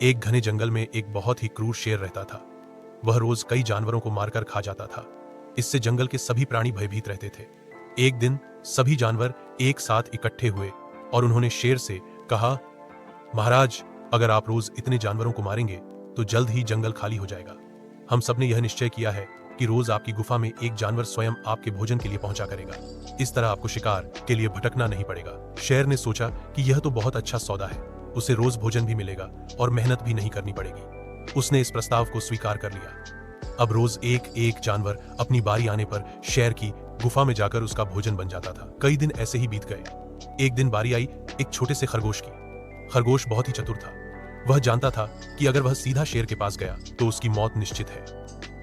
एक घने जंगल में एक बहुत ही क्रूर शेर रहता था। वह रोज कई जानवरों को मारकर खा जाता था। इससे जंगल के सभी प्राणी भयभीत रहते थे। एक दिन सभी जानवर एक साथ इकट्ठे हुए और उन्होंने शेर से कहा, महाराज, अगर आप रोज इतने जानवरों को मारेंगे तो जल्द ही जंगल खाली हो जाएगा। हम सबने यह निश्चय किया है कि रोज आपकी गुफा में एक जानवर स्वयं आपके भोजन के लिए पहुंचा करेगा। इस तरह आपको शिकार के लिए भटकना नहीं पड़ेगा। शेर ने सोचा कि यह तो बहुत अच्छा सौदा है, उसे रोज भोजन भी मिलेगा और मेहनत भी नहीं करनी पड़ेगी। उसने इस प्रस्ताव को स्वीकार कर लिया। अब रोज एक एक जानवर अपनी बारी आने पर शेर की गुफा में जाकर उसका भोजन बन जाता था। कई दिन ऐसे ही बीत गए। एक दिन बारी आई एक छोटे से खरगोश की। खरगोश बहुत ही चतुर था। वह जानता था कि अगर वह सीधा शेर के पास गया तो उसकी मौत निश्चित है।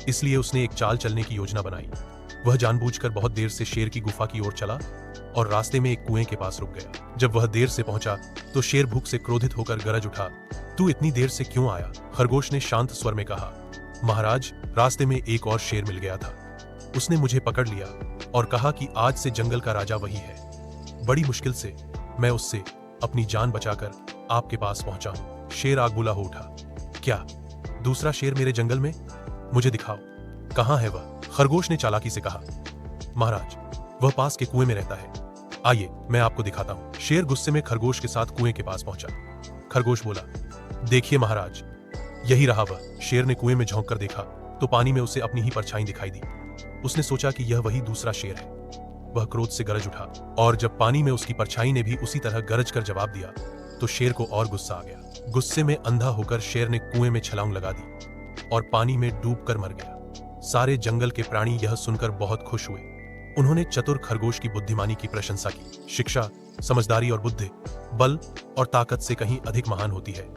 इसलिए उसने एक चाल चलने की योजना बनाई। वह जानबूझकर बहुत देर से शेर की गुफा की ओर चला और रास्ते में एक कुएं के पास रुक गया। जब वह देर से पहुंचा तो शेर भूख से क्रोधित होकर गरज उठा, तू इतनी देर से क्यों आया? खरगोश ने शांत स्वर में कहा, महाराज, रास्ते में एक और शेर मिल गया था। उसने मुझे पकड़ लिया और कहा कि आज से जंगल का राजा वही है। बड़ी मुश्किल से मैं उससे अपनी जान बचाकर आपके पास पहुंचा हूं। शेर आग बुला हो उठा, क्या दूसरा शेर मेरे जंगल में? मुझे दिखाओ, कहां है वह? खरगोश ने चालाकी से कहा, महाराज, वह पास के कुएं में रहता है। आइए मैं आपको दिखाता हूं। शेर गुस्से में खरगोश के साथ कुएं के पास पहुंचा। खरगोश बोला, देखिए महाराज, यही रहा वह। शेर ने कुएं में झांक कर देखा तो पानी में उसे अपनी ही परछाई दिखाई दी। उसने सोचा कि यह वही दूसरा शेर है। वह क्रोध से गरज उठा और जब पानी में उसकी परछाई ने भी उसी तरह गरज कर जवाब दिया तो शेर को और गुस्सा आ गया। गुस्से में अंधा होकर शेर ने कुएं में छलांग लगा दी और पानी में डूबकर मर गया। सारे जंगल के प्राणी यह सुनकर बहुत खुश हुए। उन्होंने चतुर खरगोश की बुद्धिमानी की प्रशंसा की। शिक्षा, समझदारी और बुद्धि बल और ताकत से कहीं अधिक महान होती है।